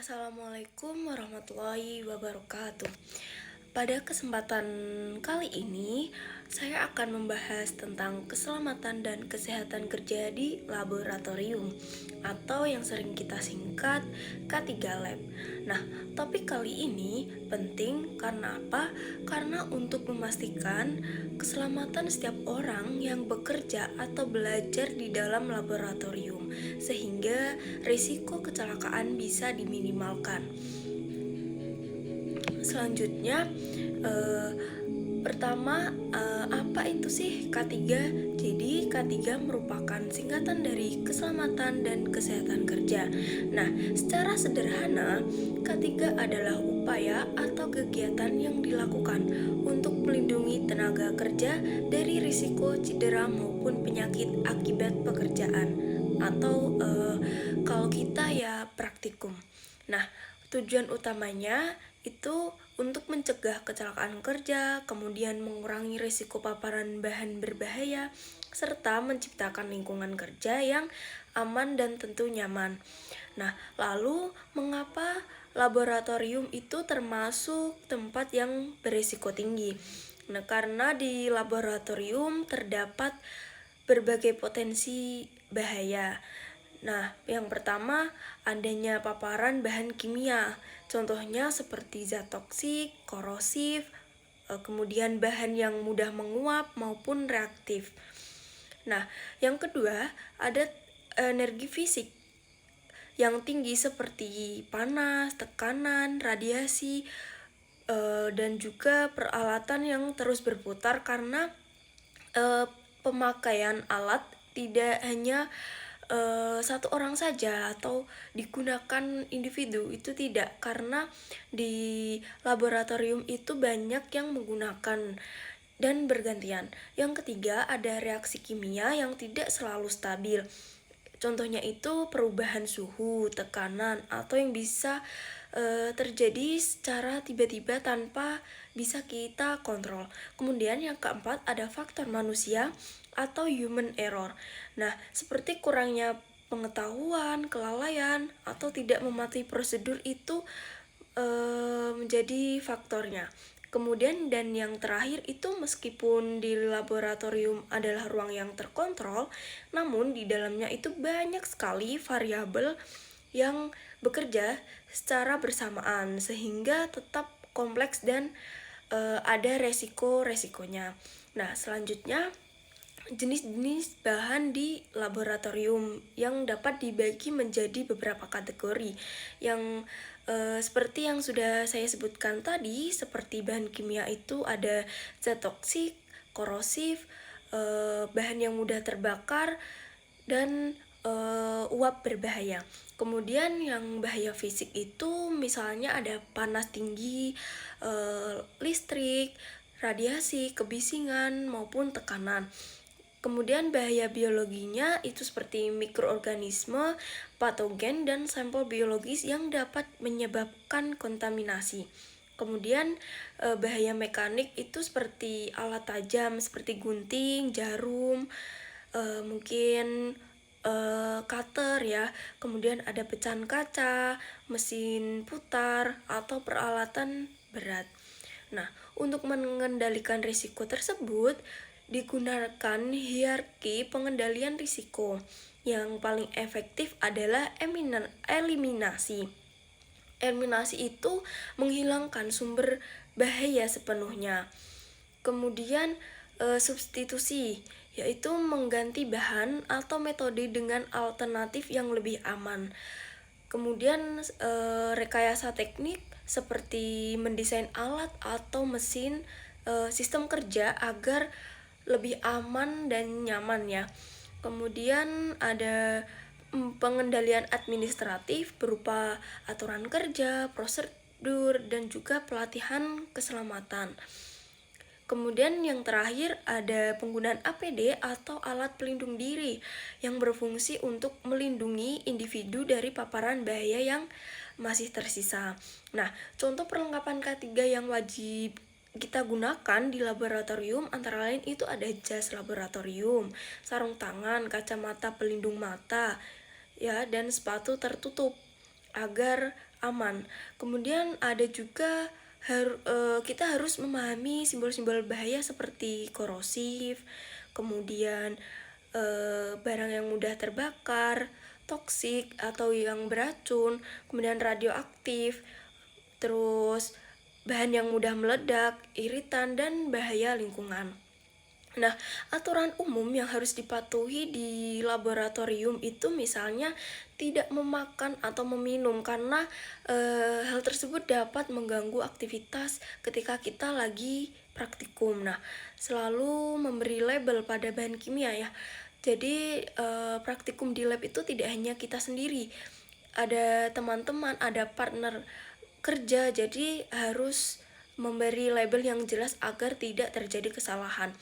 Assalamualaikum warahmatullahi wabarakatuh. Pada kesempatan kali ini, saya akan membahas tentang keselamatan dan kesehatan kerja di laboratorium atau yang sering kita singkat K3 Lab. Nah, topik kali ini penting karena apa? Karena untuk memastikan keselamatan setiap orang yang bekerja atau belajar di dalam laboratorium sehingga risiko kecelakaan bisa diminimalkan. Selanjutnya, pertama, apa itu sih K3? Jadi K3 merupakan singkatan dari keselamatan dan kesehatan kerja. Nah, secara sederhana, K3 adalah upaya atau kegiatan yang dilakukan untuk melindungi tenaga kerja dari risiko cedera maupun penyakit akibat pekerjaan atau kalau kita ya praktikum. Nah, tujuan utamanya itu untuk mencegah kecelakaan kerja, kemudian mengurangi risiko paparan bahan berbahaya, serta menciptakan lingkungan kerja yang aman dan tentu nyaman. Nah, lalu mengapa laboratorium itu termasuk tempat yang berisiko tinggi? Nah, karena di laboratorium terdapat berbagai potensi bahaya. Nah, yang pertama, adanya paparan bahan kimia. Contohnya seperti zat toksik, korosif, kemudian bahan yang mudah menguap maupun reaktif. Nah, yang kedua, ada energi fisik yang tinggi seperti panas, tekanan, radiasi, dan juga peralatan yang terus berputar karena pemakaian alat tidak hanya satu orang saja atau digunakan individu, itu tidak, karena di laboratorium itu banyak yang menggunakan dan bergantian. Yang ketiga, ada reaksi kimia yang tidak selalu stabil. Contohnya itu perubahan suhu, tekanan, atau yang bisa terjadi secara tiba-tiba tanpa bisa kita kontrol. Kemudian yang keempat, ada faktor manusia atau human error. Nah, seperti kurangnya pengetahuan, kelalaian, atau tidak mematuhi prosedur itu menjadi faktornya. Kemudian dan yang terakhir itu, meskipun di laboratorium adalah ruang yang terkontrol, namun di dalamnya itu banyak sekali variabel yang bekerja secara bersamaan sehingga tetap kompleks dan ada resiko-resikonya. Nah, selanjutnya jenis-jenis bahan di laboratorium yang dapat dibagi menjadi beberapa kategori yang seperti yang sudah saya sebutkan tadi. Seperti bahan kimia itu ada zat toksik, korosif, bahan yang mudah terbakar, dan uap berbahaya. Kemudian yang bahaya fisik itu misalnya ada panas tinggi, listrik, radiasi, kebisingan, maupun tekanan. Kemudian bahaya biologinya itu seperti mikroorganisme, patogen, dan sampel biologis yang dapat menyebabkan kontaminasi. Kemudian bahaya mekanik itu seperti alat tajam seperti gunting, jarum, mungkin cutter ya. Kemudian ada pecahan kaca, mesin putar, atau peralatan berat. Nah, untuk mengendalikan risiko tersebut, digunakan hierarki pengendalian risiko. Yang paling efektif adalah eliminasi. Eliminasi itu menghilangkan sumber bahaya sepenuhnya. Kemudian substitusi, yaitu mengganti bahan atau metode dengan alternatif yang lebih aman. Kemudian rekayasa teknik seperti mendesain alat atau mesin, sistem kerja agar lebih aman dan nyaman ya. Kemudian ada pengendalian administratif berupa aturan kerja, prosedur, dan juga pelatihan keselamatan. Kemudian yang terakhir ada penggunaan APD atau alat pelindung diri yang berfungsi untuk melindungi individu dari paparan bahaya yang masih tersisa. Nah, contoh perlengkapan K3 yang wajib kita gunakan di laboratorium antara lain itu ada jas laboratorium, sarung tangan, kacamata pelindung mata, ya, dan sepatu tertutup agar aman. Kemudian ada juga kita harus memahami simbol-simbol bahaya seperti korosif, kemudian barang yang mudah terbakar, toksik atau yang beracun, kemudian radioaktif, terus bahan yang mudah meledak, iritan, dan bahaya lingkungan. Nah, aturan umum yang harus dipatuhi di laboratorium itu misalnya tidak memakan atau meminum karena hal tersebut dapat mengganggu aktivitas ketika kita lagi praktikum. Nah, selalu memberi label pada bahan kimia ya. Jadi praktikum di lab itu tidak hanya kita sendiri, ada teman-teman, ada partner kerja, jadi harus memberi label yang jelas agar tidak terjadi kesalahan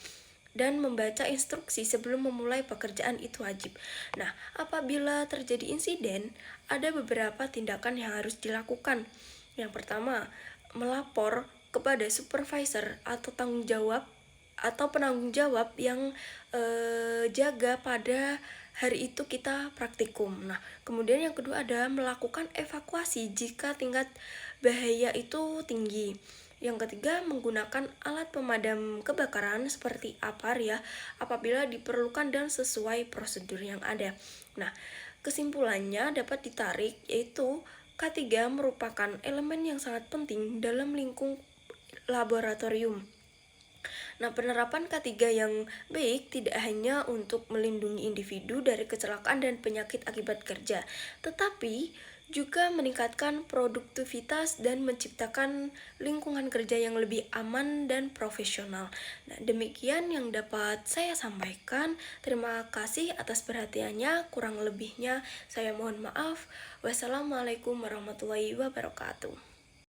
dan membaca instruksi sebelum memulai pekerjaan itu wajib. Nah, apabila terjadi insiden, ada beberapa tindakan yang harus dilakukan. Yang pertama, melapor kepada supervisor atau penanggung jawab yang jaga pada hari itu kita praktikum. Nah, kemudian yang kedua ada melakukan evakuasi jika tingkat bahaya itu tinggi. Yang ketiga, menggunakan alat pemadam kebakaran seperti APAR ya, apabila diperlukan dan sesuai prosedur yang ada. Nah, kesimpulannya dapat ditarik yaitu K3 merupakan elemen yang sangat penting dalam lingkup laboratorium. Nah, penerapan K3 yang baik tidak hanya untuk melindungi individu dari kecelakaan dan penyakit akibat kerja, tetapi juga meningkatkan produktivitas dan menciptakan lingkungan kerja yang lebih aman dan profesional. Nah, demikian yang dapat saya sampaikan. Terima kasih atas perhatiannya. Kurang lebihnya saya mohon maaf. Wassalamualaikum warahmatullahi wabarakatuh.